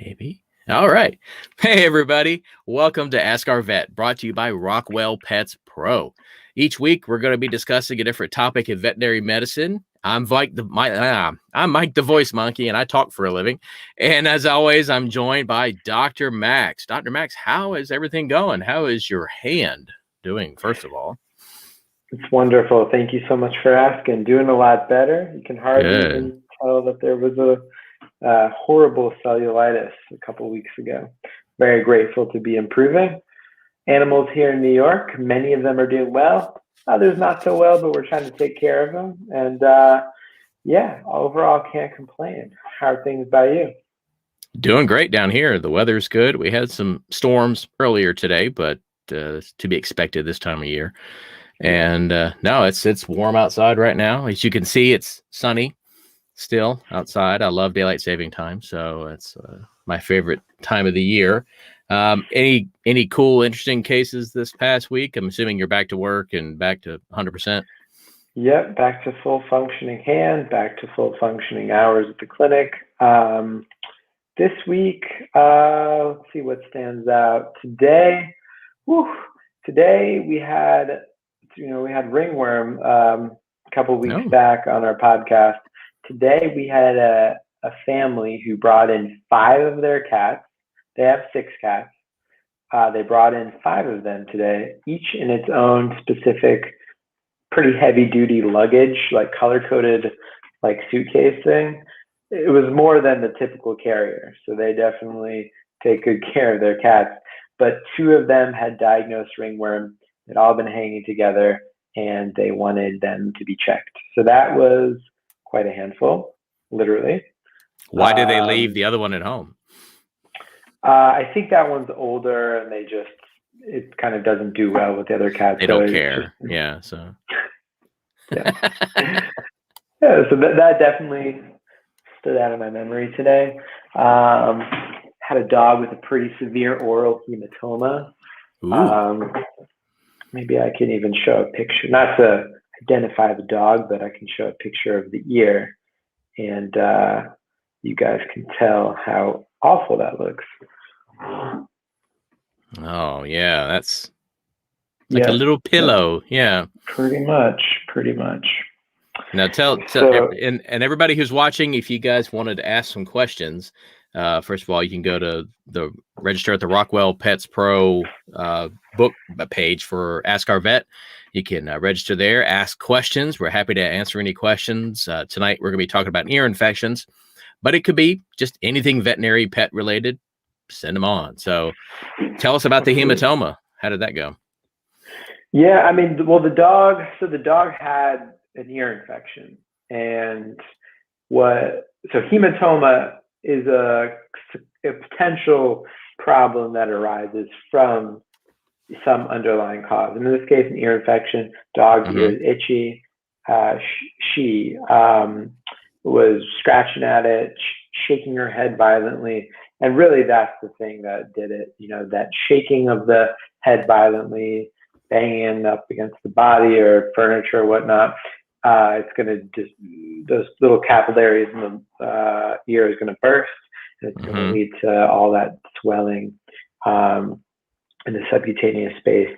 Maybe. All right. Hey, everybody. Welcome to Ask Our Vet, brought to you by Rockwell Pets Pro. Each week, we're going to be discussing a different topic in veterinary medicine. I'm Mike, I'm Mike the Voice Monkey, and I talk for a living. And as always, I'm joined by Dr. Max. Dr. Max, how is everything going? How is your hand doing, first of all? It's wonderful. Thank you so much for asking. Doing a lot better. You can hardly even tell that there was a horrible cellulitis a couple weeks ago. Very grateful to be improving. Animals here in New York, many of them are doing well. Others not so well, but we're trying to take care of them. And yeah, overall can't complain. How are things by you? Doing great down here. The weather's good. We had some storms earlier today, but to be expected this time of year. And no, it's warm outside right now. As you can see, it's sunny still outside. I love daylight saving time, so it's my favorite time of the year. Any cool, interesting cases this past week? I'm assuming you're back to work and back to 100%. Yep, back to full functioning hand, back to full functioning hours at the clinic. This week, let's see what stands out. Today we had ringworm a couple weeks back on our podcast. Today we had a family who brought in 5 of their cats. They have 6 cats. They brought in 5 of them today, each in its own specific, pretty heavy duty luggage, like color coded, like suitcase thing. It was more than the typical carrier, so they definitely take good care of their cats. But 2 of them had diagnosed ringworm. They'd all been hanging together, and they wanted them to be checked. So that was quite a handful, literally. Why did they leave the other one at home? I think that one's older, and it kind of doesn't do well with the other cats. They don't care. Yeah. So. Yeah. Yeah. So that definitely stood out in my memory today. Had a dog with a pretty severe oral hematoma. Maybe I can even show a picture, not to identify the dog, but I can show a picture of the ear, and you guys can tell how awful that looks. Oh yeah, that's like a little pillow. Yeah, pretty much. Now tell and everybody who's watching, if you guys wanted to ask some questions, first of all, you can go to the register at the Rockwell Pets Pro book page for Ask Our Vet. You can register there, ask questions. We're happy to answer any questions. Tonight, we're going to be talking about ear infections, but it could be just anything veterinary pet related. Send them on. So tell us about the hematoma. How did that go? Yeah, I mean, well, the dog had an ear infection, and so hematoma is a potential problem that arises from some underlying cause. And in this case, an ear infection. Dog's ear is itchy. She was scratching at it, shaking her head violently. And really, that's the thing that did it. That shaking of the head violently, banging up against the body or furniture or whatnot. It's going to just, those little capillaries in the ear is going to burst. And it's going to lead to all that swelling in the subcutaneous space,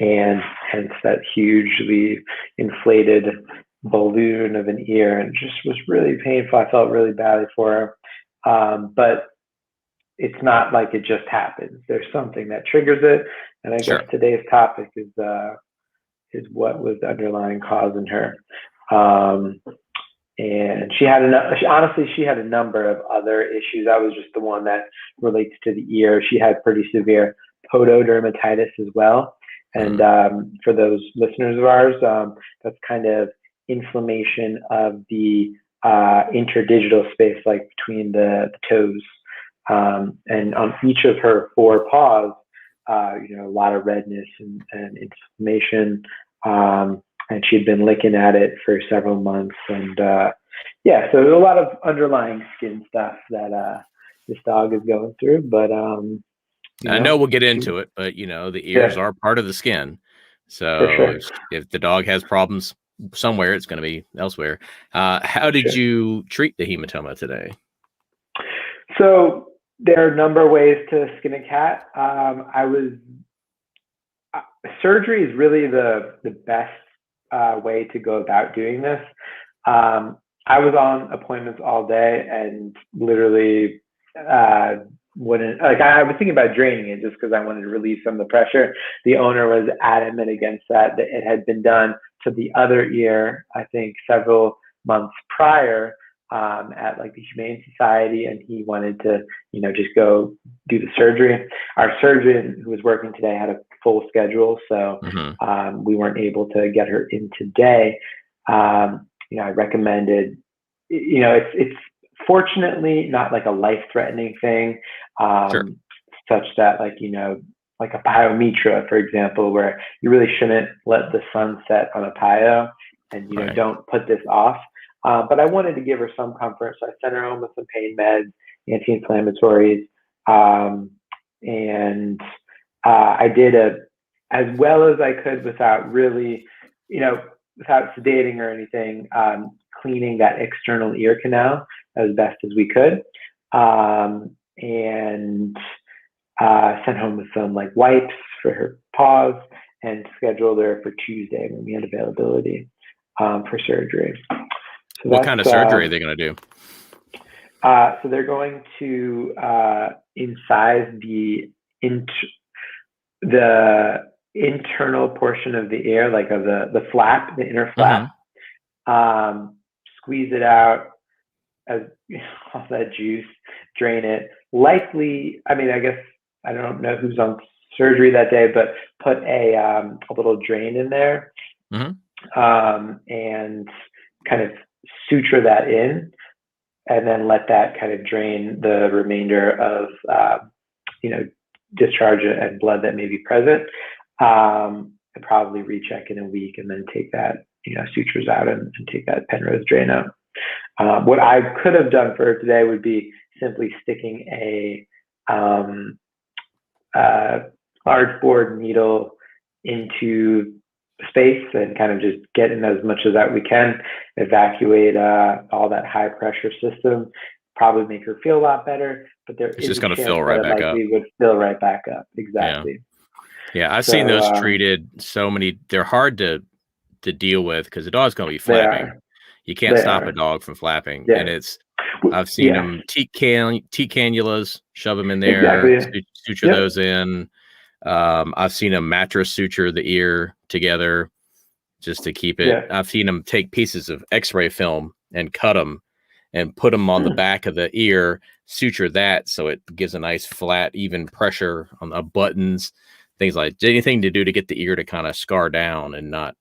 and hence that hugely inflated balloon of an ear. And it just was really painful. I felt really badly for her. But it's not like it just happens. There's something that triggers it. And I guess today's topic is what was the underlying cause in her. And she had a number of other issues. That was just the one that relates to the ear. She had pretty severe pododermatitis as well. And for those listeners of ours, that's kind of inflammation of the interdigital space, like between the toes. And on each of her 4 paws, a lot of redness and inflammation. And she'd been licking at it for several months. And so there's a lot of underlying skin stuff that this dog is going through. But I know we'll get into it, but the ears are part of the skin. So if the dog has problems somewhere, it's going to be elsewhere. How did you treat the hematoma today? So there are a number of ways to skin a cat. Surgery is really the best way to go about doing this. I was on appointments all day and literally wouldn't, like, I was thinking about draining it just because I wanted to release some of the pressure. The owner was adamant against that it had been done to the other ear, I think several months prior, at like the Humane Society, and he wanted to, just go do the surgery. Our surgeon who was working today had a full schedule, so we weren't able to get her in today. I recommended, it's fortunately not like a life-threatening thing, such that like a pyometra, for example, where you really shouldn't let the sun set on a pyo, and don't put this off. But I wanted to give her some comfort, so I sent her home with some pain meds, anti-inflammatories, and I did as well as I could without really, without sedating or anything, cleaning that external ear canal as best as we could, and sent home with some like wipes for her paws, and scheduled her for Tuesday when we had availability for surgery. So what kind of surgery are they going to do? So they're going to incise the internal portion of the ear, like of the flap, the inner flap, squeeze it out, as all that juice, drain it. Likely, I guess I don't know who's on surgery that day, but put a little drain in there, and kind of suture that in, and then let that kind of drain the remainder of discharge and blood that may be present, and probably recheck in a week, and then take that sutures out and take that Penrose drain out. What I could have done for her today would be simply sticking a large board needle into space and kind of just get in as much of that we can, evacuate all that high pressure system, probably make her feel a lot better, but it's just going to fill right back up. Would fill right back up. Exactly. Yeah. I've seen those treated they're hard to deal with because the dog's going to be flapping. You can't stop a dog from flapping. Yeah. And I've seen them teat cannulas, shove them in there, suture those in. I've seen a mattress suture the ear together just to keep it. I've seen them take pieces of x-ray film and cut them and put them on the back of the ear, suture that so it gives a nice flat, even pressure on the buttons, things like anything to do to get the ear to kind of scar down and not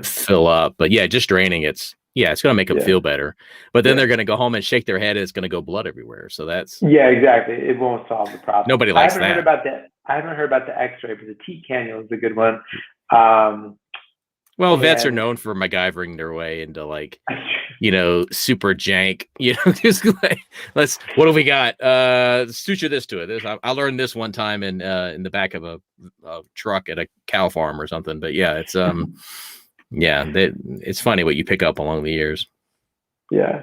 fill up. But just draining it's going to make them feel better. But then they're going to go home and shake their head and it's going to go blood everywhere. So that's... Yeah, exactly. It won't solve the problem. Nobody likes that. I haven't heard about the x-ray, but the teat cannula is a good one. Well, vets are known for MacGyvering their way into like, super jank, just like, what have we got? Suture this to it. I learned this one time in the back of a truck at a cow farm or something. But it's it's funny what you pick up along the years. Yeah.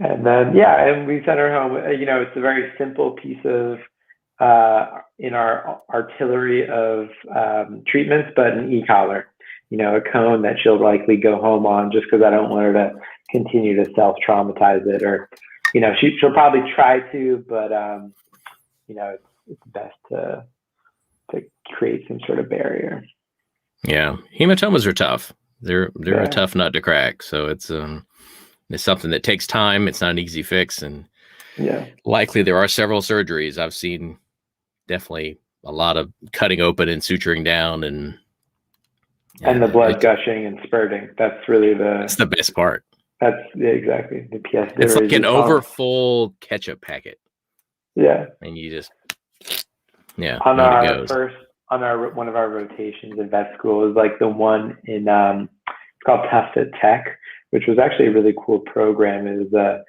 And then, and we sent her home. It's a very simple piece of, in our artillery of treatments, but an e-collar, a cone that she'll likely go home on, just because I don't want her to continue to self-traumatize it, or, she'll probably try to, but, it's best to create some sort of barrier. Yeah. Hematomas are tough. They're a tough nut to crack. So it's something that takes time. It's not an easy fix. And likely there are several surgeries. I've seen definitely a lot of cutting open and suturing down and the blood gushing and spurting. That's really that's the best part. That's exactly the pièce. It's like an overfull ketchup packet. Yeah. And you just on one of our rotations in vet school is like the one in it's called Tufts at Tech, which was actually a really cool program. It was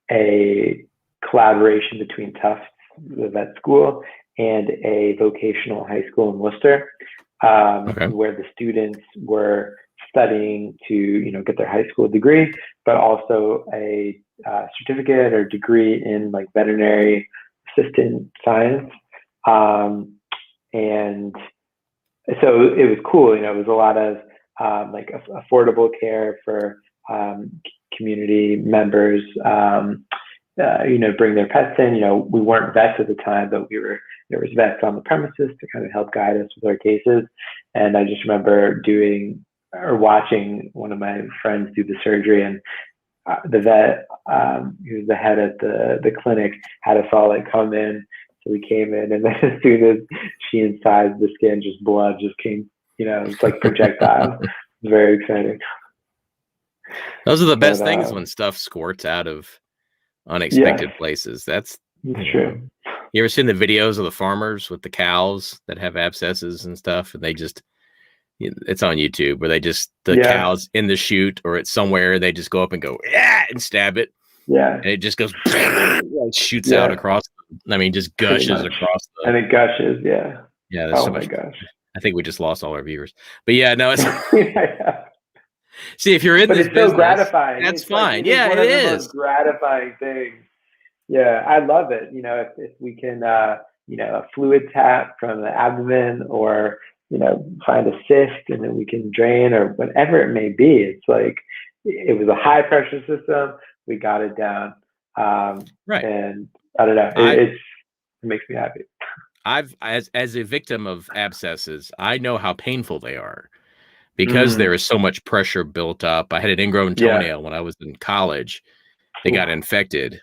a collaboration between Tufts, the vet school, and a vocational high school in Worcester, where the students were studying to get their high school degree, but also a certificate or degree in like veterinary assistant science. And so it was cool. It was a lot of like affordable care for community members, bring their pets in. We weren't vets at the time, but there was vets on the premises to kind of help guide us with our cases. And I just remember watching one of my friends do the surgery, and the vet, who was the head of the clinic, had us all like come in. So we came in, and then as soon as she incised the skin, just blood just came, it's like projectile. It was very exciting. Those are the best things, when stuff squirts out of unexpected places. That's true. You ever seen the videos of the farmers with the cows that have abscesses and stuff, and they just, it's on YouTube, where the cows in the chute or it's somewhere, they just go up and go, and stab it. Yeah. And it just goes, it shoots out across, just gushes across. And it gushes. Yeah. Yeah. That's so much. Gosh. I think we just lost all our viewers, but yeah, no, it's, see, if you're in this business, so gratifying. That's fine. Like, it is the most gratifying thing. Yeah. I love it. If we can, a fluid tap from the abdomen, or, find a cyst and then we can drain, or whatever it may be. It's like, it was a high pressure system. We got it down. Right. And I don't know, it makes me happy. As a victim of abscesses, I know how painful they are, because there is so much pressure built up. I had an ingrown toenail when I was in college. It got infected,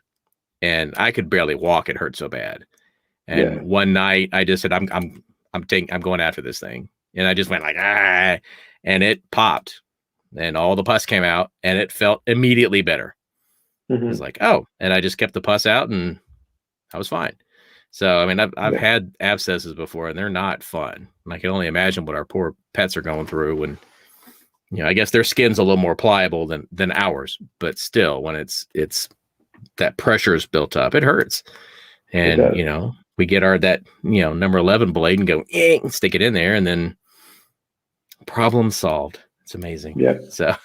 and I could barely walk. It hurt so bad. And one night I just said, I'm going after this thing. And I just went like, and it popped, and all the pus came out, and it felt immediately better. It was like, oh, and I just kept the pus out, and I was fine. So, I've had abscesses before, and they're not fun. And I can only imagine what our poor pets are going through when, I guess their skin's a little more pliable than ours, but still, when it's that pressure is built up, it hurts. And, we get that number 11 blade and go, stick it in there, and then problem solved. It's amazing. Yeah. So,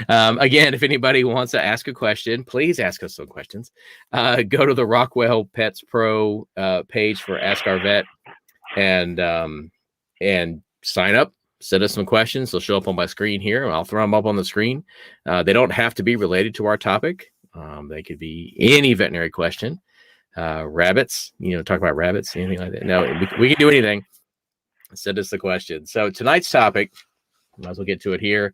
again, if anybody wants to ask a question, please ask us some questions. Go to the Rockwell Pets Pro page for Ask Our Vet, and sign up. Send us some questions. They'll show up on my screen here, and I'll throw them up on the screen. They don't have to be related to our topic. They could be any veterinary question. Rabbits, talk about rabbits, anything like that. No, we can do anything. Send us the question. So tonight's topic, might as well get to it here.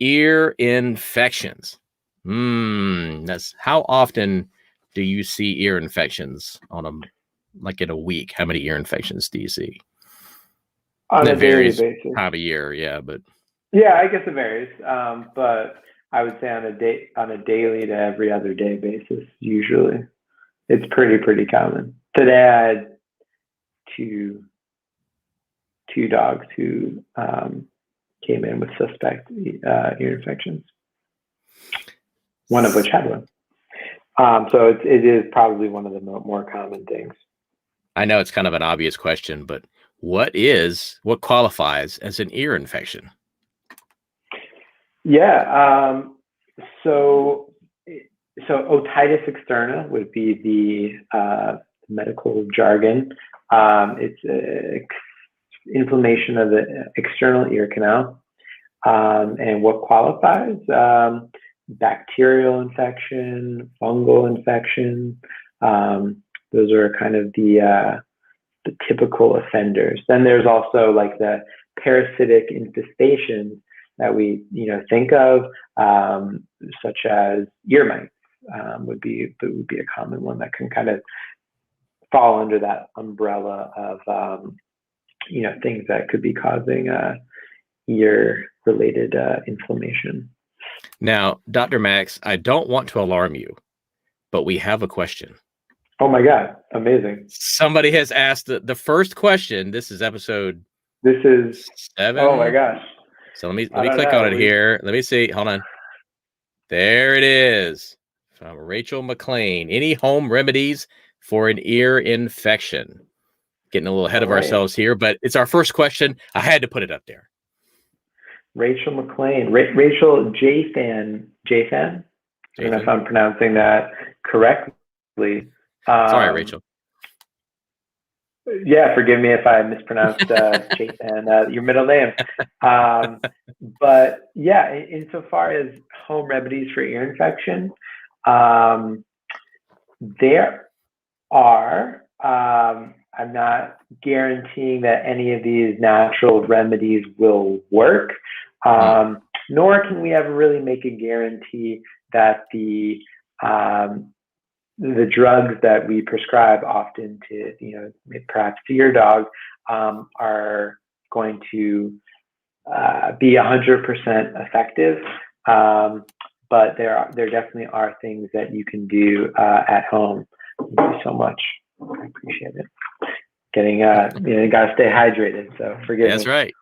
Ear infections. That's how often do you see ear infections in a week? How many ear infections do you see? On a daily basis. Time of year, yeah, but yeah, I guess it varies. But I would say on a daily to every other day basis, usually. It's pretty common. Today I had two dogs who came in with suspect ear infections, one of which had one. So it is probably one of the more common things. I know it's kind of an obvious question, but what qualifies as an ear infection? Yeah. So otitis externa would be the medical jargon. It's inflammation of the external ear canal. And what qualifies? Bacterial infection, fungal infection. Those are kind of the typical offenders. Then there's also like the parasitic infestations that we think of, such as ear mites. Would be a common one that can kind of fall under that umbrella of things that could be causing ear-related inflammation. Now, Dr. Max, I don't want to alarm you, but we have a question. Oh my God! Amazing. Somebody has asked the first question. This is episode. This is 7. Oh my gosh! So let me click on it here. Let me see. Hold on. There it is. From Rachel McLean. Any home remedies for an ear infection? Getting a little ahead of ourselves here, but it's our first question. I had to put it up there. Rachel McLean. Rachel J-Fan. I don't know if I'm pronouncing that correctly. Sorry, Rachel. Yeah, forgive me if I mispronounced Jason, your middle name. But yeah, insofar as home remedies for ear infection, um, there are. I'm not guaranteeing that any of these natural remedies will work, nor can we ever really make a guarantee that the drugs that we prescribe often to, perhaps to your dog, are going to be 100% effective. But there definitely are things that you can do at home. Thank you so much. I appreciate it. Getting, you got to stay hydrated. So forgive me. That's right.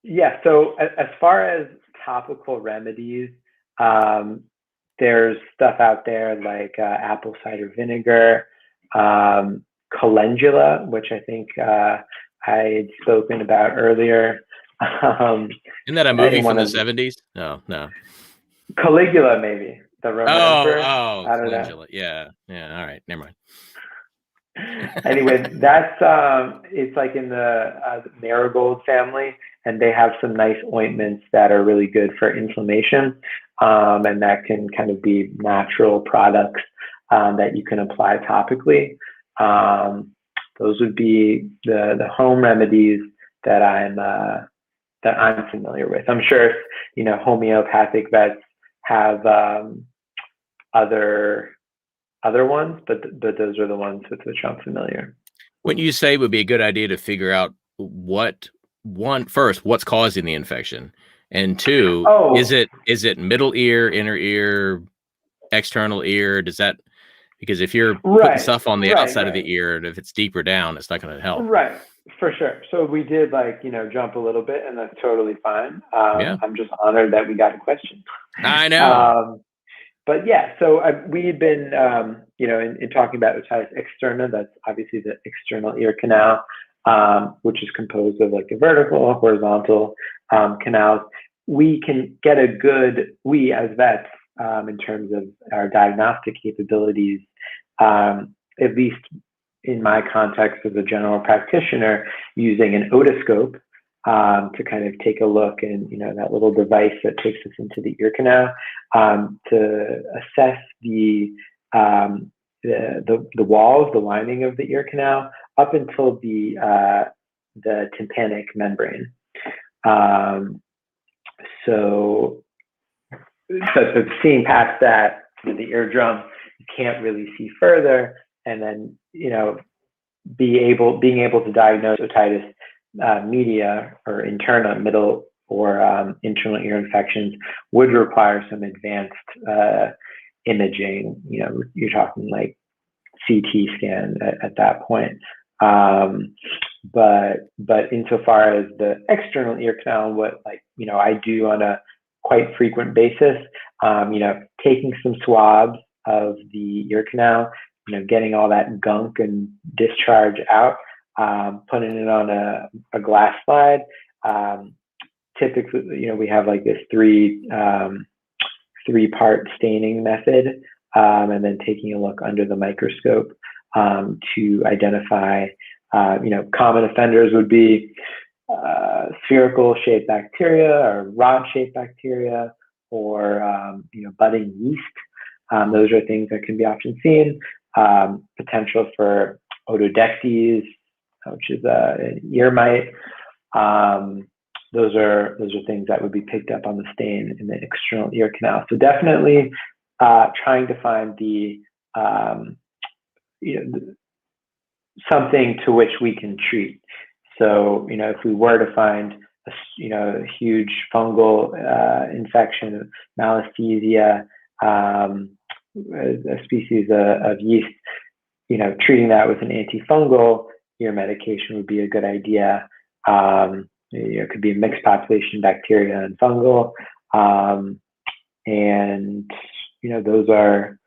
Yeah. So as far as topical remedies, there's stuff out there like apple cider vinegar, calendula, which I think I had spoken about earlier. Isn't that a movie from the 70s? No. Caligula, maybe. The Roman Emperor. I don't know. Yeah. All right. Never mind. Anyway, that's it's like in the marigold family, and they have some nice ointments that are really good for inflammation, and that can kind of be natural products that you can apply topically. Those would be the home remedies that I'm familiar with. I'm sure homeopathic vets have other ones, but those are the ones with which I'm familiar. Wouldn't you say it would be a good idea to figure out what's causing the infection, and two, is it middle ear, inner ear, external ear? Because if you're putting stuff on the outside of the ear, and if it's deeper down, it's not going to help. Right, for sure. So we did jump a little bit, and that's totally fine. I'm just honored that we got a question. I know. But yeah, so we had been, in talking about otitis externa, that's obviously the external ear canal, which is composed of like a vertical, horizontal canals. We can get we as vets, in terms of our diagnostic capabilities, at least in my context as a general practitioner, using an otoscope to kind of take a look, and that little device that takes us into the ear canal, to assess the walls, the lining of the ear canal, up until the tympanic membrane. So seeing past that, the eardrum, you can't really see further, and then being able to diagnose otitis media or interna, middle or internal ear infections, would require some advanced imaging. You're talking like CT scan at that point. But insofar as the external ear canal, what I do on a quite frequent basis, taking some swabs of the ear canal, getting all that gunk and discharge out, putting it on a glass slide. Typically, we have like this three-part staining method, and then taking a look under the microscope to identify, common offenders would be spherical shaped bacteria or rod shaped bacteria, or budding yeast. Those are things that can be often seen. Potential for otodectes, which is an ear mite. Those are things that would be picked up on the stain in the external ear canal. So definitely trying to find something to which we can treat. So if we were to find a huge fungal infection, malassezia, a species of yeast, treating that with an antifungal ear medication would be a good idea. It could be a mixed population, bacteria and fungal, and those are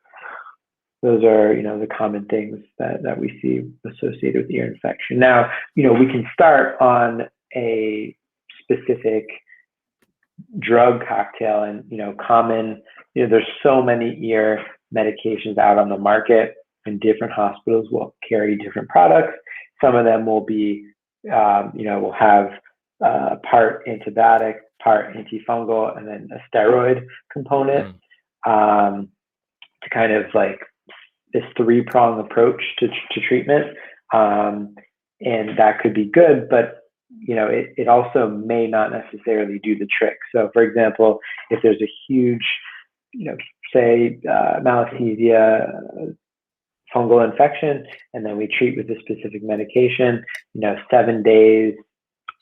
the common things that we see associated with ear infection. Now, we can start on a specific drug cocktail, and common. There's so many ear medications out on the market. and different hospitals will carry different products. Some of them will be, will have part antibiotic, part antifungal, and then a steroid component to kind of like this three-pronged approach to treatment. And that could be good, but it also may not necessarily do the trick. So for example, if there's a huge, say malassezia fungal infection, and then we treat with a specific medication, 7 days,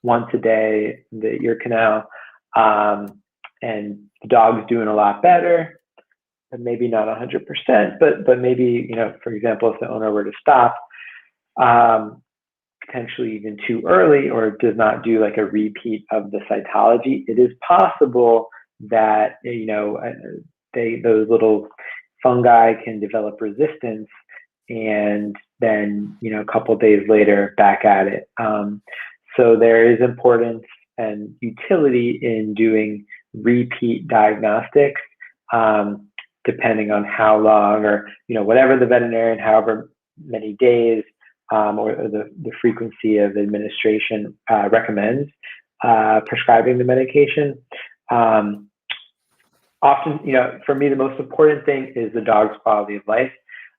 once a day, the ear canal, and the dog's doing a lot better, but maybe not 100%, but maybe, for example, if the owner were to stop, potentially even too early, or does not do like a repeat of the cytology, it is possible that, those little fungi can develop resistance, and then, a couple of days later, back at it. So there is importance and utility in doing repeat diagnostics, depending on how long, or, whatever the veterinarian, however many days, or the frequency of administration recommends prescribing the medication. Often, for me, the most important thing is the dog's quality of life.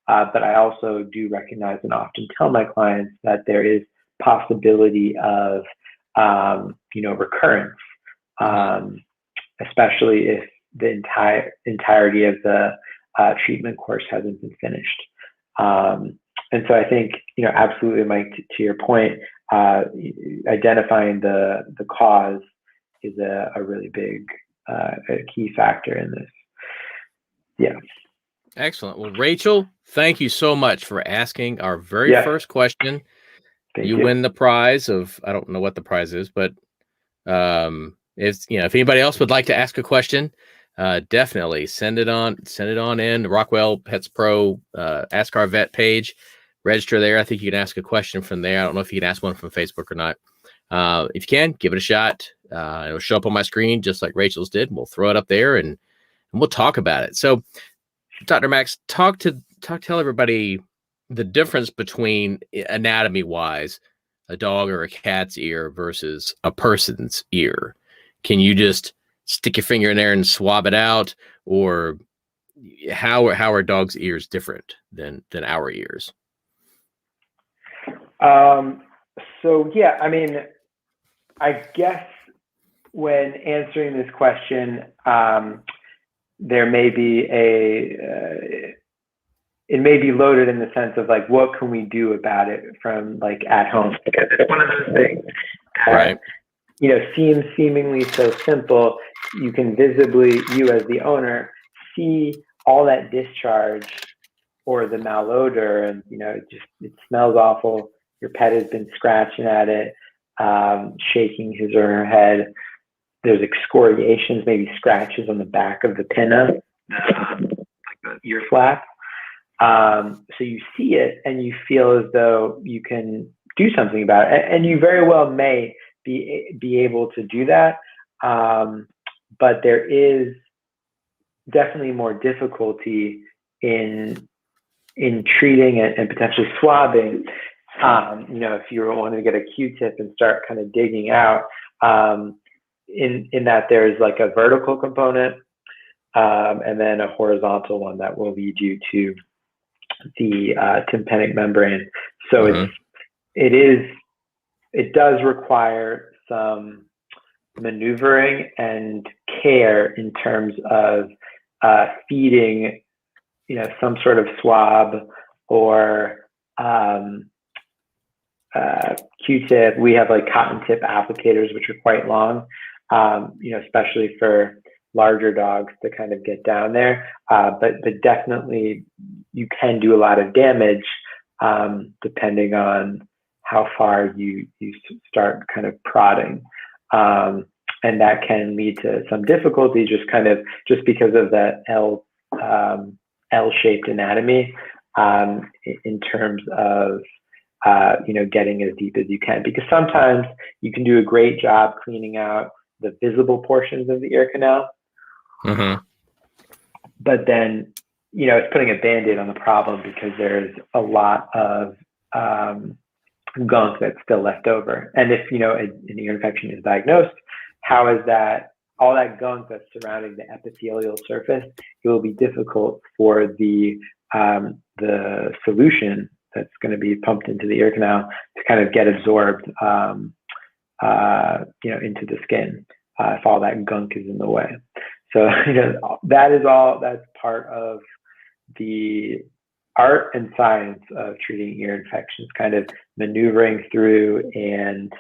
But I also do recognize and often tell my clients that there is possibility of, recurrence, especially if the entirety of the treatment course hasn't been finished. And so I think, absolutely, Mike, to your point, identifying the cause is a really big, a key factor in this. Yeah. Excellent. Well, Rachel, thank you so much for asking our very first question. You win the prize of, I don't know what the prize is, but if anybody else would like to ask a question, definitely send it on in Rockwell Pets Pro, Ask Our Vet page, register there. I think you can ask a question from there. I don't know if you can ask one from Facebook or not. If you can, give it a shot. It'll show up on my screen just like Rachel's did. We'll throw it up there and we'll talk about it. So, Dr. Max, tell everybody the difference between anatomy-wise a dog or a cat's ear versus a person's ear. Can you just stick your finger in there and swab it out, or how are dogs' ears different than our ears? So yeah, I mean, I guess when answering this question, there may be it may be loaded in the sense of like, what can we do about it from like at home? Because it's one of those things that, right, seems seemingly so simple. You can visibly, you as the owner, see all that discharge or the malodor, and it smells awful. Your pet has been scratching at it, shaking his or her head. There's excoriations, maybe scratches on the back of the pinna, like the ear flap. So you see it and you feel as though you can do something about it, and you very well may be able to do that. But there is definitely more difficulty in treating it and potentially swabbing. If you wanted to get a Q-tip and start kind of digging out, in that there's like a vertical component, and then a horizontal one that will lead you to the tympanic membrane. So it does require some maneuvering and care in terms of feeding, some sort of swab or Q-tip. We have like cotton tip applicators, which are quite long, especially for larger dogs to kind of get down there. But definitely you can do a lot of damage depending on how far you start kind of prodding. And that can lead to some difficulty just because of that L-shaped anatomy in terms of getting as deep as you can, because sometimes you can do a great job cleaning out the visible portions of the ear canal. Mm-hmm. But then, it's putting a Band-Aid on the problem because there's a lot of gunk that's still left over. And if, an ear infection is diagnosed, how is that, all that gunk that's surrounding the epithelial surface, it will be difficult for the solution that's going to be pumped into the ear canal to kind of get absorbed, into the skin, if all that gunk is in the way. So, that's part of the art and science of treating ear infections, kind of maneuvering through and,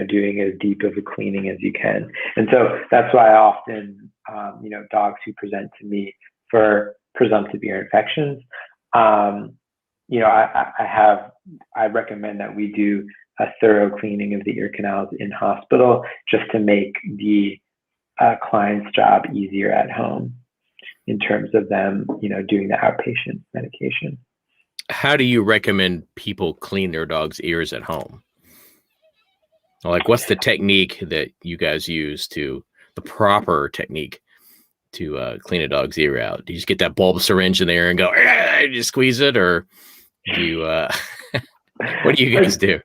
doing as deep of a cleaning as you can. And so that's why I often, dogs who present to me for presumptive ear infections, I recommend that we do a thorough cleaning of the ear canals in hospital, just to make the client's job easier at home in terms of them, doing the outpatient medication. How do you recommend people clean their dog's ears at home? Like, what's the technique that you guys use the proper technique to clean a dog's ear out? Do you just get that bulb syringe in there and go, just squeeze it, or do you, what do you guys do?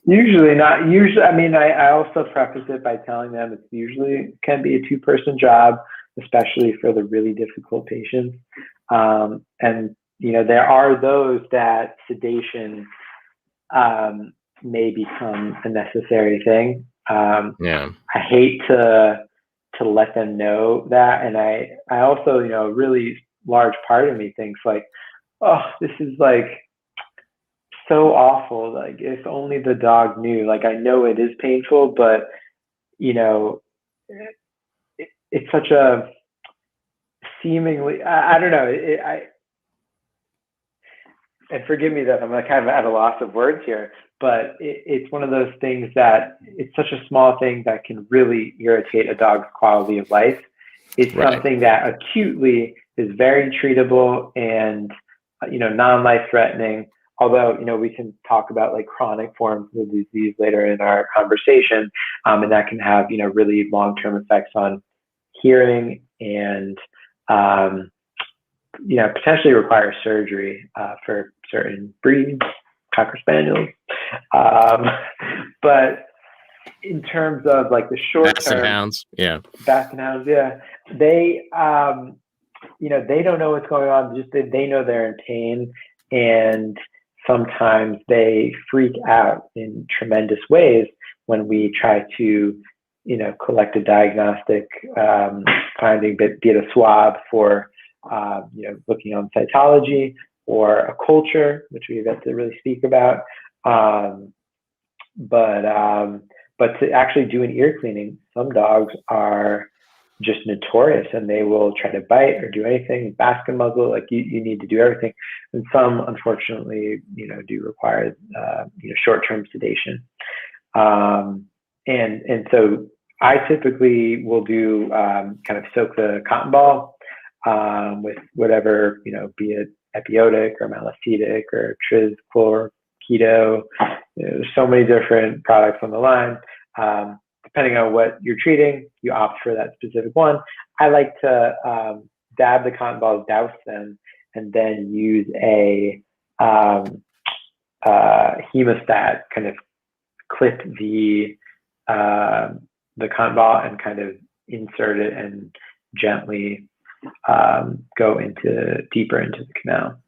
Usually not. Usually, I mean, I also preface it by telling them it's usually can be a 2-person job, especially for the really difficult patients. And, there are those that sedation may become a necessary thing. I hate to let them know that. And I also, a really large part of me thinks like, oh, this is like so awful. Like, if only the dog knew. Like, I know it is painful, but, it's such a seemingly, I don't know. And forgive me that I'm kind of at a loss of words here, but it's one of those things that it's such a small thing that can really irritate a dog's quality of life. It's something that acutely is very treatable and, non-life threatening. Although, we can talk about like chronic forms of the disease later in our conversation, and that can have, really long-term effects on hearing and, potentially require surgery for certain breeds, Cocker Spaniels. But in terms of like the short term, Basset Hounds, they, they don't know what's going on. Just they know they're in pain, and sometimes they freak out in tremendous ways when we try to, collect a diagnostic finding, be it a swab for, looking on cytology or a culture, which we have to really speak about. But to actually do an ear cleaning, some dogs are just notorious, and they will try to bite or do anything, basket muzzle, like you need to do everything. And some, unfortunately, do require, short-term sedation. And so I typically will do kind of soak the cotton ball with whatever, be it epiotic or malacetic or trizchlor, keto. There's so many different products on the line. Depending on what you're treating, you opt for that specific one. I like to dab the cotton balls, douse them, and then use a hemostat, kind of clip the cotton ball and kind of insert it and gently go deeper into the canal.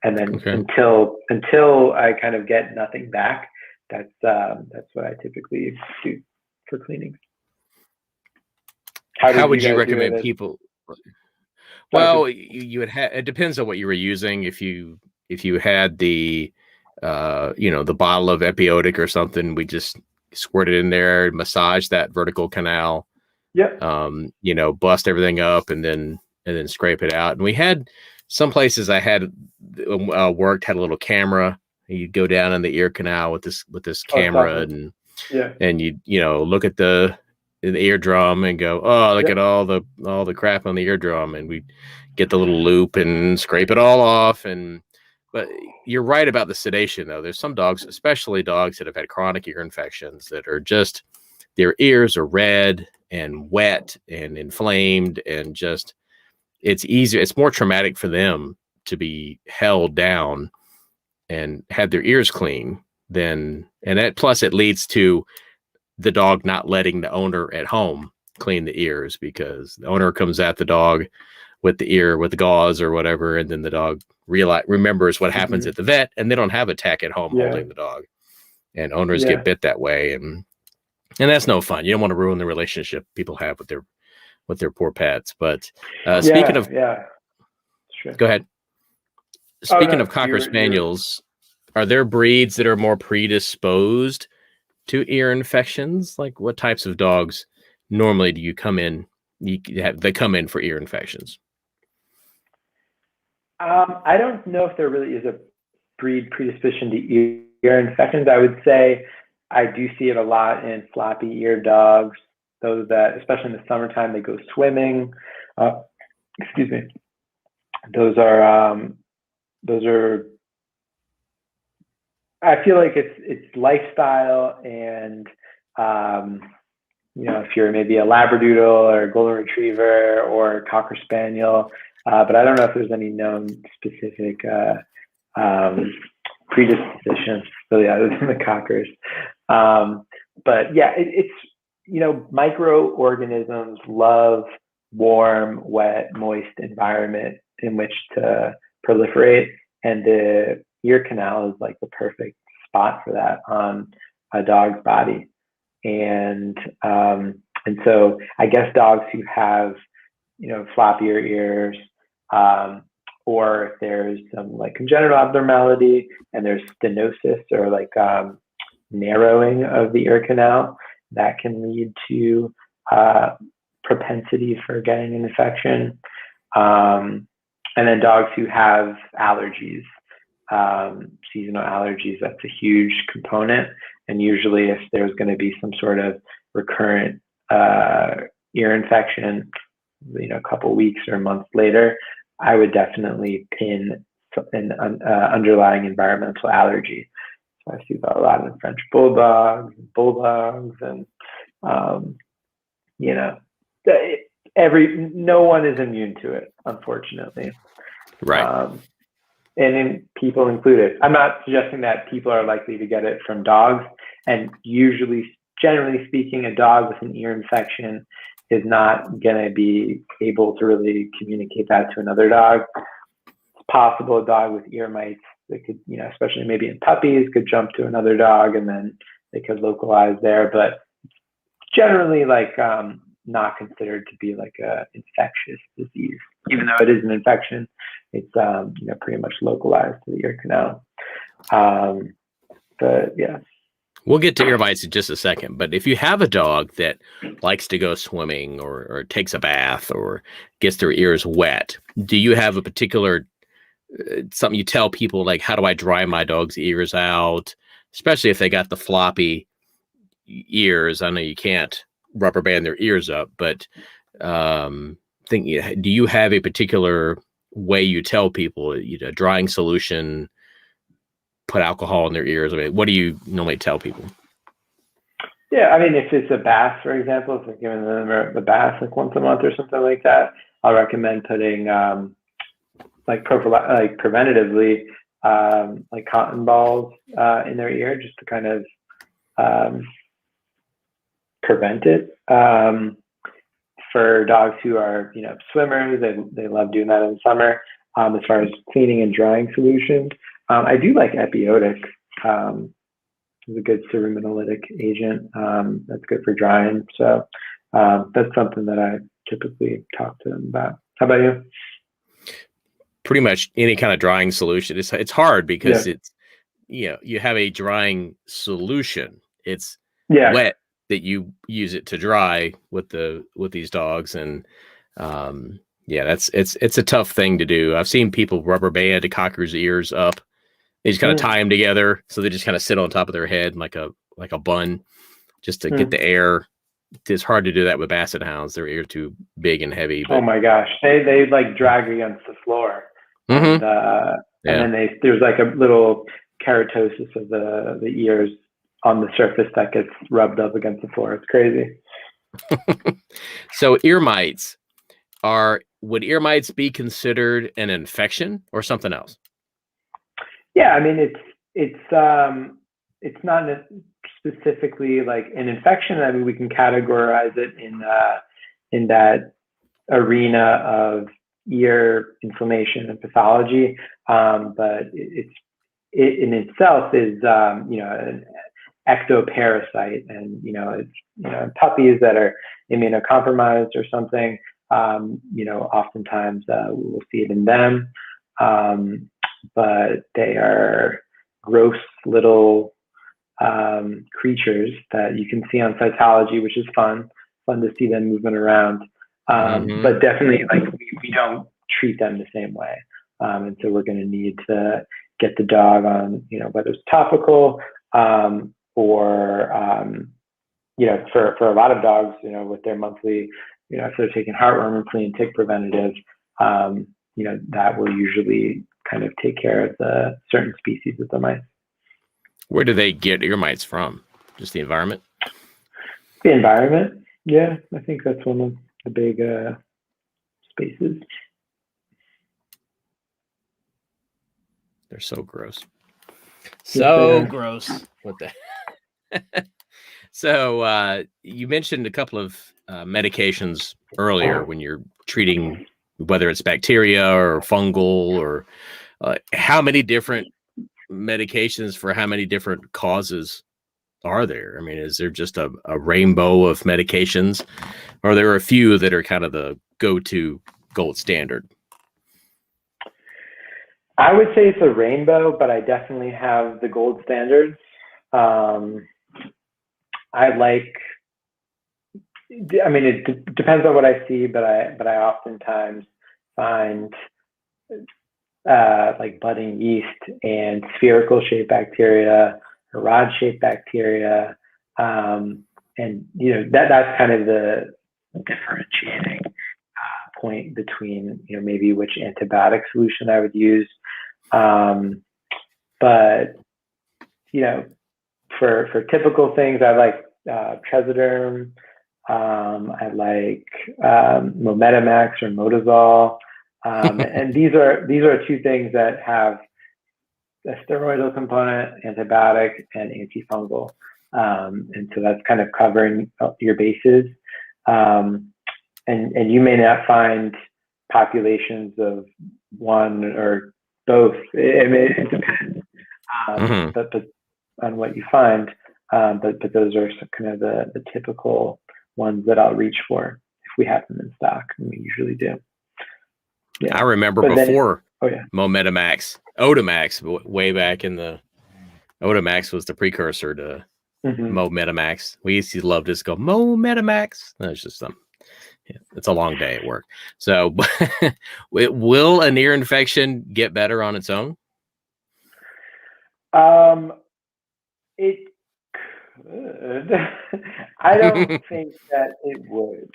And then until I kind of get nothing back, that's what I typically do for cleaning. How would you recommend people? Well, you would have. It depends on what you were using. If you had the the bottle of epiotic or something, we just squirt it in there, massage that vertical canal. Bust everything up and then scrape it out. And we had some places I had worked had a little camera. You'd go down in the ear canal with this camera and you look at the eardrum and go, oh, look at all the crap on the eardrum, and we get the little loop and scrape it all off. But you're right about the sedation, though. There's some dogs, especially dogs that have had chronic ear infections, that are just, their ears are red and wet and inflamed and just, it's easier. It's more traumatic for them to be held down and have their ears clean than, and that plus it leads to the dog not letting the owner at home clean the ears, because the owner comes at the dog with the gauze or whatever, and then the dog remembers what happens at the vet, and they don't have a tack at home holding the dog, and owners get bit that way, and that's no fun. You don't want to ruin the relationship people have with their poor pets. But speaking of, sure. Go ahead. Speaking of Cocker Spaniels, are there breeds that are more predisposed to ear infections? Like, what types of dogs normally do you come in? They come in for ear infections. I don't know if there really is a breed predisposition to ear infections. I would say I do see it a lot in floppy-eared dogs. Those that, especially in the summertime, they go swimming. Excuse me. Those are. I feel like it's lifestyle, and if you're maybe a Labradoodle or a Golden Retriever or a Cocker Spaniel, but I don't know if there's any known specific predisposition really other than the Cockers. But yeah, it's microorganisms love warm, wet, moist environment in which to proliferate, and the ear canal is like the perfect spot for that on a dog's body. And so I guess dogs who have floppier ears, or if there's some like congenital abnormality and there's stenosis or like narrowing of the ear canal, that can lead to propensity for getting an infection. And then dogs who have allergies, seasonal allergies, that's a huge component. And usually if there's going to be some sort of recurrent ear infection, a couple weeks or months later, I would definitely pin an underlying environmental allergy. So I see that a lot in French bulldogs, and no one is immune to it, unfortunately. Right. And in people included. I'm not suggesting that people are likely to get it from dogs, and usually, generally speaking, a dog with an ear infection is not going to be able to really communicate that to another dog. It's possible a dog with ear mites that could, especially maybe in puppies, could jump to another dog and then they could localize there, but generally not considered to be like a infectious disease. Even though it is an infection, it's pretty much localized to the ear canal. But yeah. We'll get to ear mites in just a second, but if you have a dog that likes to go swimming or takes a bath or gets their ears wet, do you have a particular something you tell people, like, how do I dry my dog's ears out, especially if they got the floppy ears? I know you can't rubber band their ears up, but do you have a particular way you tell people, drying solution, put alcohol in their ears? I mean, what do you normally tell people? Yeah, I mean, if it's a bath, for example, if we're giving them the bath like once a month or something like that, I'll recommend putting preventatively like cotton balls in their ear, just to kind of prevent it. For dogs who are swimmers, they love doing that in the summer. As far as cleaning and drying solutions, I do like Epiotic. It's a good ceruminolitics agent. That's good for drying. So that's something that I typically talk to them about. How about you? Pretty much any kind of drying solution. It's hard because it's you have a drying solution. It's wet that you use it to dry with these dogs, and it's a tough thing to do. I've seen people rubber band a cocker's ears up. They just kind of tie them together, so they just kind of sit on top of their head like a bun, just to get the air. It's hard to do that with basset hounds. Their ears are too big and heavy. But... Oh my gosh, they like drag against the floor, and then there's like a little keratosis of the ears on the surface that gets rubbed up against the floor. It's crazy. So ear mites. would ear mites be considered an infection or something else? Yeah, I mean it's not specifically like an infection. I mean, we can categorize it in that arena of ear inflammation and pathology, but it in itself is an ectoparasite, and it's puppies that are immunocompromised or something. Oftentimes we'll see it in them, but they are gross little creatures that you can see on cytology, which is fun to see them moving around. But definitely, like we don't treat them the same way, and so we're going to need to get the dog on, whether it's topical or for a lot of dogs, with their monthly, if they're taking heartworm and flea and tick preventative, that will usually kind of take care of the certain species of the mice. Where do they get ear mites from? Just the environment? The environment, yeah, I think that's one of the big spaces. They're so gross. So gross. What the? So you mentioned a couple of medications earlier when you're treating, whether it's bacteria or fungal, or how many different medications for how many different causes are there? I mean, is there just a rainbow of medications, or are there a few that are kind of the go-to gold standard? I would say it's a rainbow, but I definitely have the gold standards. It depends on what I see, but I oftentimes find like budding yeast and spherical shaped bacteria, or rod shaped bacteria, and that's kind of the differentiating point between maybe which antibiotic solution I would use. But for typical things, I like Tresederm. I like Mometamax or Modazole, and these are two things that have a steroidal component, antibiotic, and antifungal, and so that's kind of covering your bases. And you may not find populations of one or both. It depends, but on what you find. But those are kind of the typical ones that I'll reach for if we have them in stock, and we usually do. Yeah. I remember before Mometamax, Otamax, way back in the Otamax was the precursor to Mometamax. We used to love to go Mometamax. That's just something. It's a long day at work. So will an ear infection get better on its own? It could. I don't think that it would.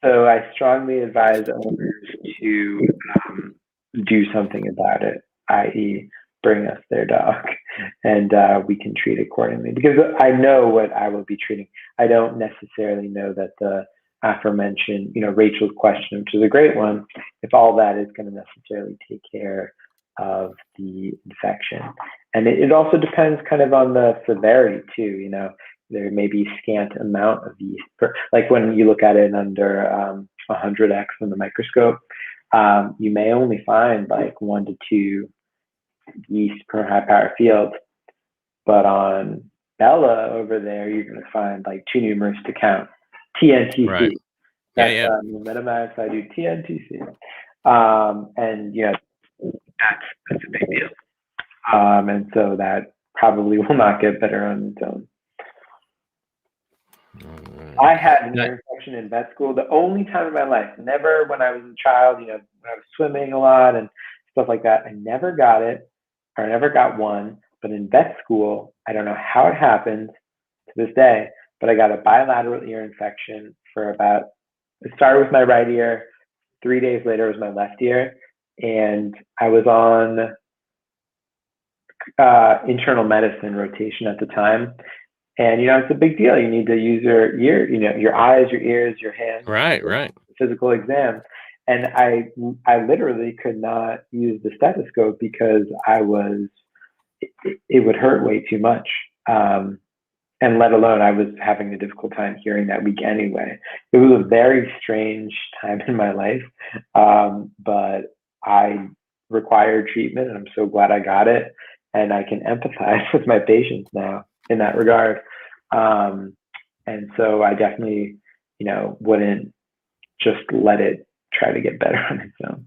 So I strongly advise owners to do something about it, i.e. bring us their dog, and we can treat accordingly. Because I know what I will be treating. I don't necessarily know that the aforementioned, Rachel's question, which is a great one, if all that is going to necessarily take care of the infection. And it also depends kind of on the severity too. There may be scant amount of yeast, like when you look at it under 100x in the microscope, you may only find like 1 to 2 yeast per high power field, but on Bella over there, you're going to find like too numerous to count. TNTC. Right. That's Metamax. I do TNTC, and that's a big deal. And so that probably will not get better on its own. I had an ear infection in vet school. The only time in my life, never when I was a child, when I was swimming a lot and stuff like that, I never got it, or I never got one. But in vet school, I don't know how it happened to this day, but I got a bilateral ear infection it started with my right ear. 3 days later was my left ear. And I was on internal medicine rotation at the time. And, it's a big deal. You need to use your ear, your eyes, your ears, your hands. Right. physical exam. And I literally could not use the stethoscope because it would hurt way too much. And let alone I was having a difficult time hearing that week anyway. It was a very strange time in my life, but I required treatment, and I'm so glad I got it. And I can empathize with my patients now in that regard. And so I definitely, wouldn't just let it try to get better on its own.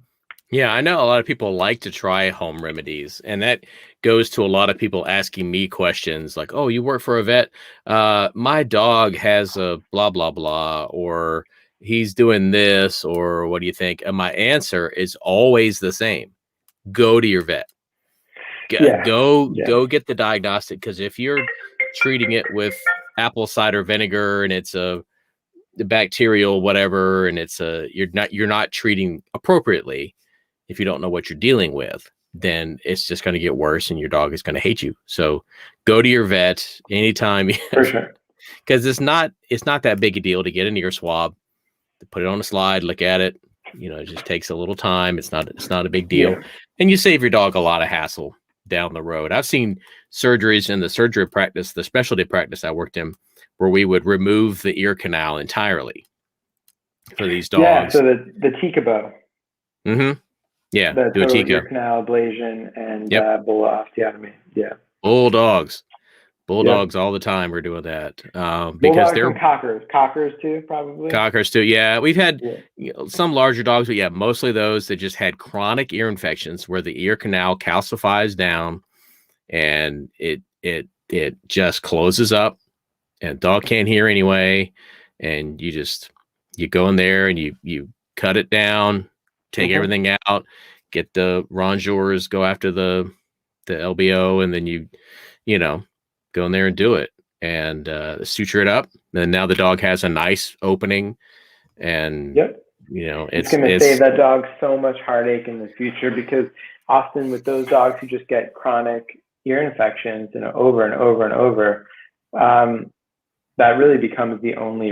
Yeah, I know a lot of people like to try home remedies, and that goes to a lot of people asking me questions like, "Oh, you work for a vet? My dog has a blah blah blah, or he's doing this, or what do you think?" And my answer is always the same: go to your vet. Go get the diagnostic, because if you're treating it with apple cider vinegar and it's a bacterial whatever, and you're not treating appropriately. If you don't know what you're dealing with, then it's just going to get worse and your dog is going to hate you. So go to your vet anytime. For sure. Because it's not that big a deal to get an ear swab, to put it on a slide, look at it. It just takes a little time. It's not a big deal. Yeah. And you save your dog a lot of hassle down the road. I've seen surgeries in the surgery practice, the specialty practice I worked in, where we would remove the ear canal entirely for these dogs. Yeah, so the Tikabo. Mm-hmm. Yeah, the total ear canal ablation and bulla osteotomy. Yeah, bulldogs all the time. We're doing that because bulldogs and cockers too, probably. Cockers too. Yeah, we've had some larger dogs, but mostly those that just had chronic ear infections where the ear canal calcifies down and it just closes up, and dog can't hear anyway, and you go in there and you cut it down. Take everything out, get the rongeurs, go after the LBO, and then you go in there and do it and suture it up. And now the dog has a nice opening, and it's going to save that dog so much heartache in the future, because often with those dogs who just get chronic ear infections, over and over and over, that really becomes the only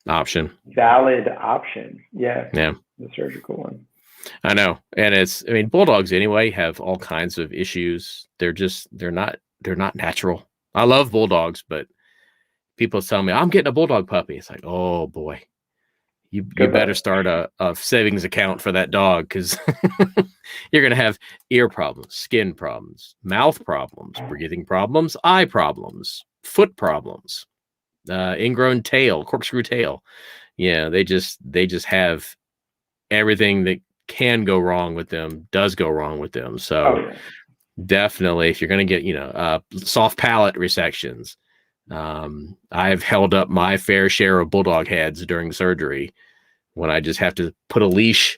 option. Valid option. Yeah. The surgical one. I know. And bulldogs anyway have all kinds of issues. They're not natural. I love bulldogs, but people tell me I'm getting a bulldog puppy. It's like, oh boy, you better start a savings account for that dog, because you're going to have ear problems, skin problems, mouth problems, breathing problems, eye problems, foot problems. Ingrown tail, corkscrew tail. Yeah, they just have everything that can go wrong with them does go wrong with them. So definitely, if you're going to get soft palate resections, I've held up my fair share of bulldog heads during surgery when I just have to put a leash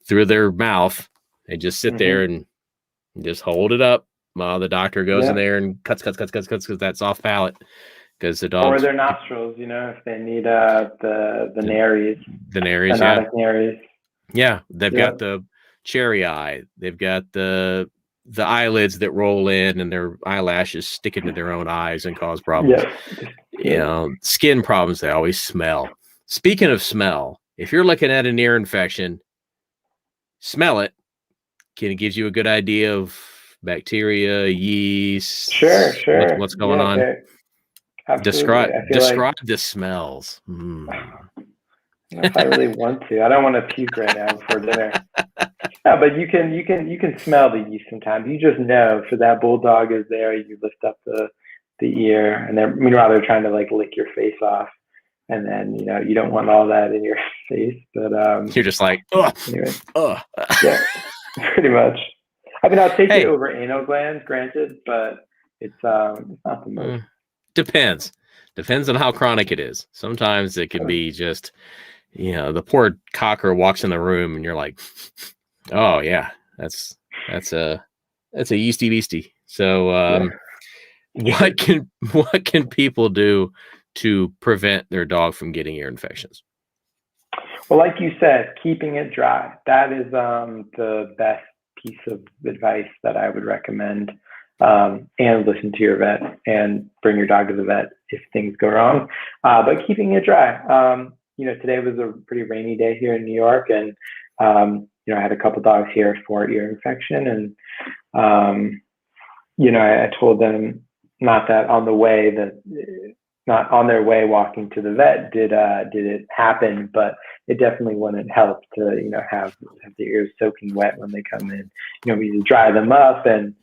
through their mouth and just sit there and just hold it up while the doctor goes in there and cuts because that soft palate. Because the dogs, or their nostrils, if they need the nares, nares. Yeah, they've got the cherry eye. They've got the eyelids that roll in, and their eyelashes stick into their own eyes and cause problems. Skin problems. They always smell. Speaking of smell, if you're looking at an ear infection, smell it. It gives you a good idea of bacteria, yeast. Sure. What's going on? Okay. Describe the smells. I don't know if I really want to. I don't want to puke right now before dinner. No, but you can smell the yeast sometimes. You just know for that bulldog is there. You lift up the ear, and then meanwhile they're trying to lick your face off, and then you don't want all that in your face. But you're just like, ugh. Anyway, yeah, pretty much. I'll take it over anal glands, granted, but it's not the most. Depends on how chronic it is. Sometimes it can be just, the poor cocker walks in the room and you're like, oh yeah, that's a yeasty beastie. So what can people do to prevent their dog from getting ear infections? Well, like you said, keeping it dry. That is the best piece of advice that I would recommend. and listen to your vet and bring your dog to the vet if things go wrong. But keeping it dry. Today was a pretty rainy day here in New York, and I had a couple dogs here for ear infection, and I told them not on their way walking to the vet did it happen, but it definitely wouldn't help to have the ears soaking wet when they come in. We need to dry them up and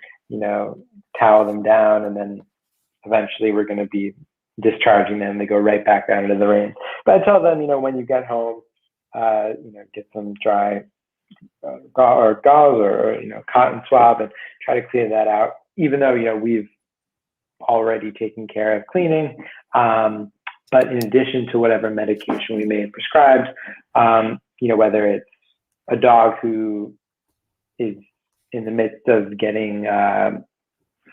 towel them down, and then eventually we're going to be discharging them. They go right back out into the rain. But I tell them, when you get home, get some dry gauze or cotton swab and try to clean that out. Even though we've already taken care of cleaning, but in addition to whatever medication we may have prescribed, whether it's a dog who is in the midst of getting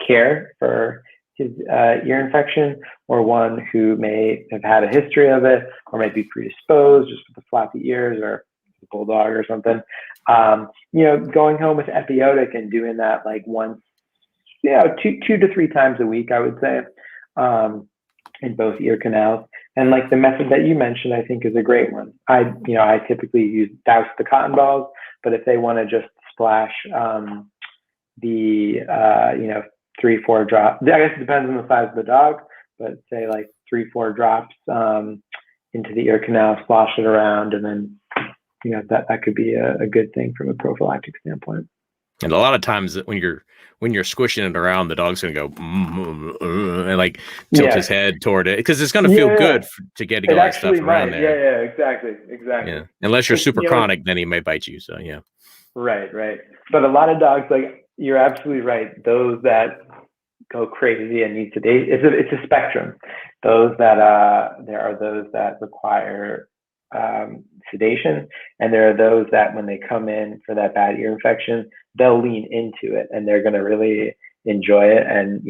care for his ear infection, or one who may have had a history of it, or might be predisposed just with the flappy ears, or a bulldog or something, going home with Epiotic and doing that like once, 2 to 3 times a week, I would say, in both ear canals. And like the method that you mentioned, I think is a great one. I typically douse the cotton balls, but if they want to just splash the 3-4 drops, I guess it depends on the size of the dog, but say like 3-4 drops into the ear canal, splash it around, and then that could be a good thing from a prophylactic standpoint. And a lot of times when you're squishing it around, the dog's going to go and like tilt his head toward it, because it's going to feel good to get all that stuff around there. Yeah, exactly. Yeah. Unless you're super chronic, then he may bite you. So yeah. Right. But a lot of dogs, like, you're absolutely right. Those that go crazy and need sedation, it's a spectrum. Those that there are those that require sedation, and there are those that when they come in for that bad ear infection, they'll lean into it and they're going to really enjoy it. And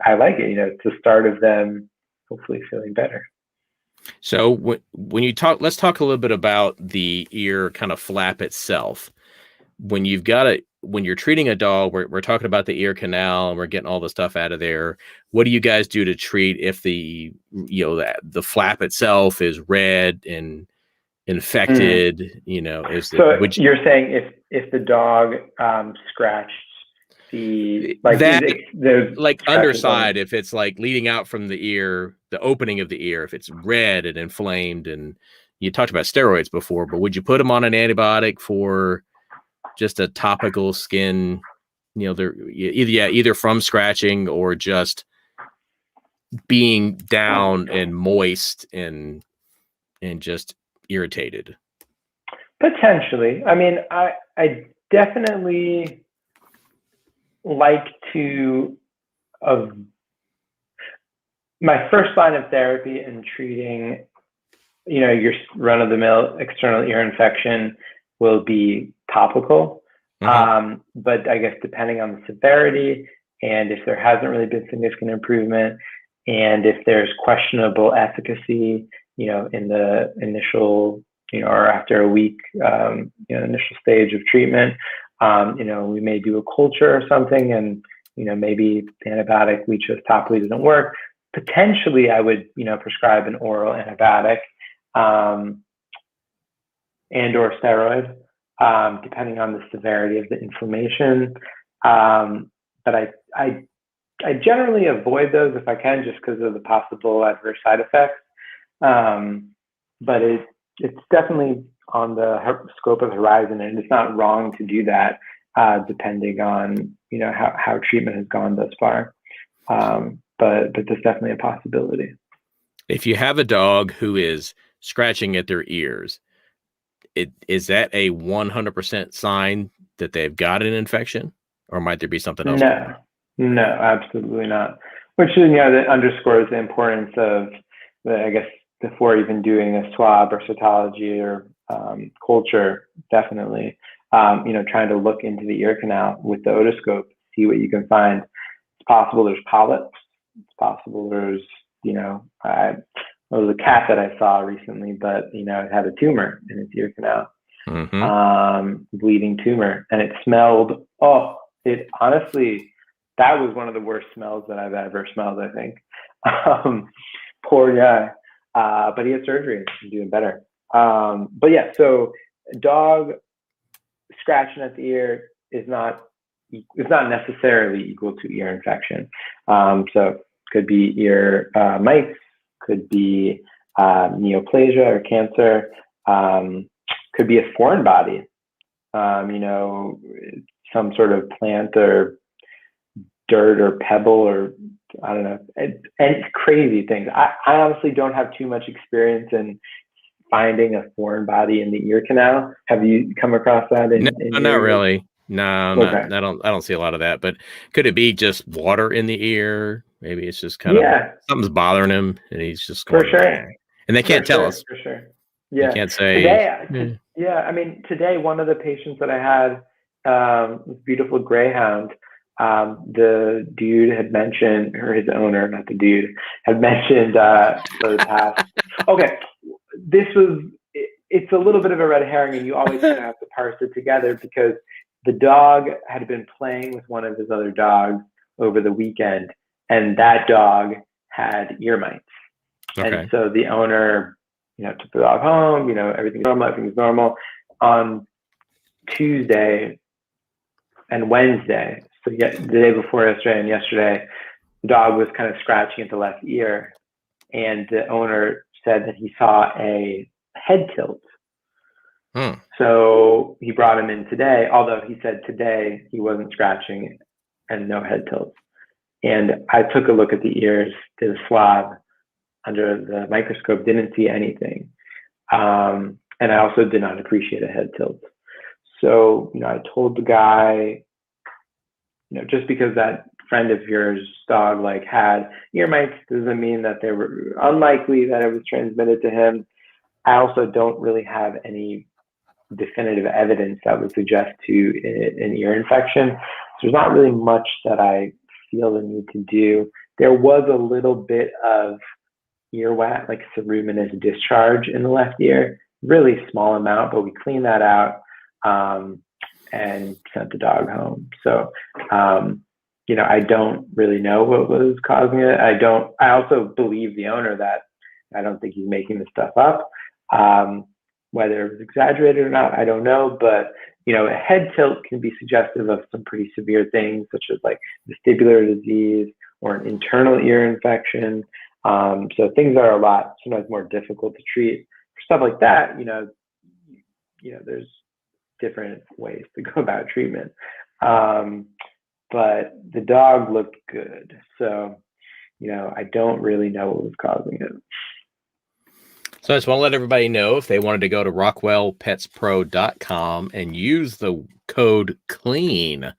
I like it. It's the start of them hopefully feeling better. So when you talk, let's talk a little bit about the ear kind of flap itself. When you're treating a dog, we're talking about the ear canal and we're getting all the stuff out of there. What do you guys do to treat if the flap itself is red and infected? You're saying if the dog scratched the underside, if it's like leading out from the ear, the opening of the ear, if it's red and inflamed, and you talked about steroids before, but would you put them on an antibiotic for just a topical skin, either from scratching or just being down and moist and just irritated? Potentially. I mean, I definitely like to, my first line of therapy in treating, your run-of-the-mill external ear infection will be topical. Mm-hmm. But I guess depending on the severity, and if there hasn't really been significant improvement, and if there's questionable efficacy, in the initial, or after a week, initial stage of treatment, we may do a culture or something, and, maybe the antibiotic we chose topically doesn't work. Potentially, I would, prescribe an oral antibiotic, and or steroid, depending on the severity of the inflammation. But I generally avoid those if I can, just because of the possible adverse side effects. But it's definitely on the scope of the horizon, and it's not wrong to do that, depending on how treatment has gone thus far. But there's definitely a possibility. If you have a dog who is scratching at their ears, is that a 100% sign that they've got an infection, or might there be something else? No, absolutely not. Which is, that underscores the importance of I guess before even doing a swab or cytology or culture, definitely, trying to look into the ear canal with the otoscope, see what you can find. It's possible there's polyps. It's possible there's, it was a cat that I saw recently, but, it had a tumor in its ear canal, mm-hmm. Bleeding tumor, and it smelled, it honestly that was one of the worst smells that I've ever smelled, I think. Poor guy. But he had surgery. He's doing better. But yeah, so dog scratching at the ear is not necessarily equal to ear infection. So could be ear mites, could be neoplasia or cancer, could be a foreign body, some sort of plant or dirt or pebble or I don't know, and crazy things. I honestly don't have too much experience in finding a foreign body in the ear canal. Have you come across that? No, not really. No, okay. I don't see a lot of that. But could it be just water in the ear? Maybe it's just kind of something's bothering him, and he's just going, for sure. And they can't tell us for sure. Yeah, you can't say. Today, I mean, today one of the patients that I had, this beautiful greyhound. The dude had mentioned, or his owner, not the dude, had mentioned for the past. Okay, it's a little bit of a red herring, and you always kind of have to parse it together because the dog had been playing with one of his other dogs over the weekend, and that dog had ear mites. Okay. And so the owner, took the dog home. Everything's normal. Everything's normal. On Tuesday and Wednesday, so the day before yesterday and yesterday, the dog was kind of scratching at the left ear, and the owner said that he saw a head tilt. So he brought him in today, although he said today he wasn't scratching and no head tilts. And I took a look at the ears, did a swab under the microscope, didn't see anything. And I also did not appreciate a head tilt. So, I told the guy, just because that friend of yours dog had ear mites doesn't mean that they were unlikely that it was transmitted to him. I also don't really have any definitive evidence that would suggest to an ear infection. So there's not really much that I feel the need to do. There was a little bit of earwax, like ceruminous discharge in the left ear, really small amount, but we cleaned that out and sent the dog home. So, I don't really know what was causing it. I also believe the owner that I don't think he's making this stuff up. Whether it was exaggerated or not, I don't know. But, a head tilt can be suggestive of some pretty severe things, such as vestibular disease or an internal ear infection. So things that are a lot sometimes more difficult to treat. For stuff like that, there's different ways to go about treatment. But the dog looked good. So, I don't really know what was causing it. So I just want to let everybody know if they wanted to go to rockwellpetspro.com and use the code CLEAN. I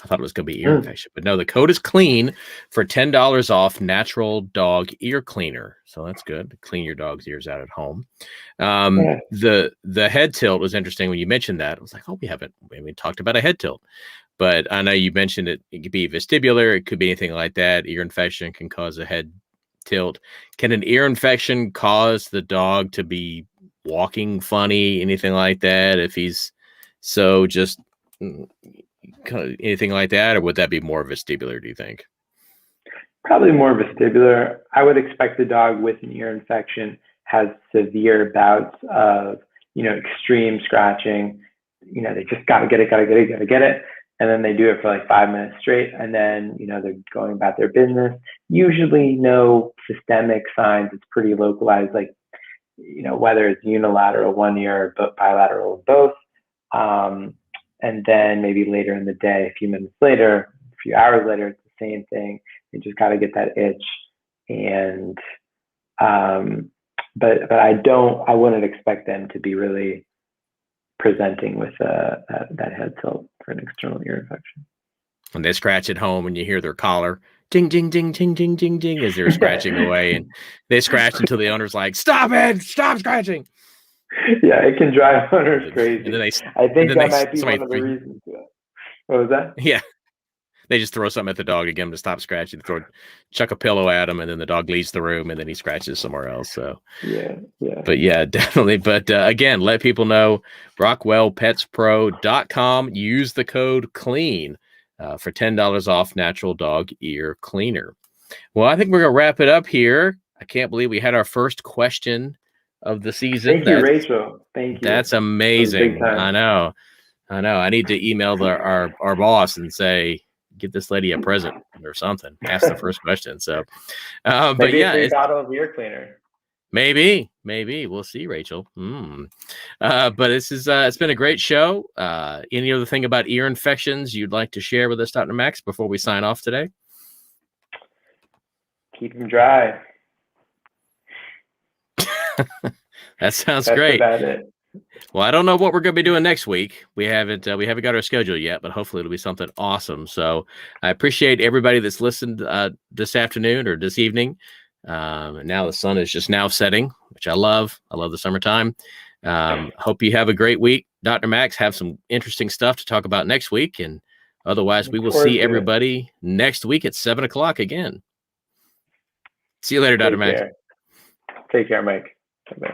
thought it was going to be ear infection, but no, the code is CLEAN for $10 off natural dog ear cleaner. So that's good. Clean your dog's ears out at home. The head tilt was interesting when you mentioned that. I was like, oh, we haven't talked about a head tilt. But I know you mentioned it could be vestibular. It could be anything like that. Ear infection can cause a head tilt. Can an ear infection cause the dog to be walking funny, anything like that? If he's just anything like that, or would that be more vestibular, do you think? Probably more vestibular. I would expect the dog with an ear infection has severe bouts of, extreme scratching. They just gotta get it. And then they do it for 5 minutes straight. And then, they're going about their business. Usually no systemic signs. It's pretty localized, whether it's unilateral one ear or bilateral both. And then maybe later in the day, a few minutes later, a few hours later, it's the same thing. You just got to get that itch. And, but I wouldn't expect them to be really presenting with that head tilt for an external ear infection. When they scratch at home and you hear their collar, ding, ding, ding, ding, ding, ding, ding, as they're scratching away, and they scratch until the owner's like, stop scratching. Yeah, it can drive owners crazy. And then I think that might be one of the reasons. What was that? Yeah. They just throw something at the dog again to stop scratching, chuck a pillow at him, and then the dog leaves the room, and then he scratches somewhere else. So yeah. But yeah, definitely. But again, let people know, rockwellpetspro.com. Use the code CLEAN for $10 off natural dog ear cleaner. Well, I think we're going to wrap it up here. I can't believe we had our first question of the season. Thank you, Rachel. Thank you. That's amazing. I know. I need to email our boss and say, get this lady a present or something. Ask the first question. So, but maybe yeah, a bottle of ear cleaner. Maybe we'll see, Rachel. But this is it's been a great show. Any other thing about ear infections you'd like to share with us, Dr. Max, before we sign off today? Keep them dry. That sounds great. That's about it. Well, I don't know what we're going to be doing next week. We haven't got our schedule yet, but hopefully it'll be something awesome. So I appreciate everybody that's listened this afternoon or this evening. And now the sun is just now setting, which I love. I love the summertime. Hope you have a great week. Dr. Max, have some interesting stuff to talk about next week. And otherwise, we will see everybody next week at 7:00 again. See you later, Dr. Max. Take care, Mike. Bye-bye.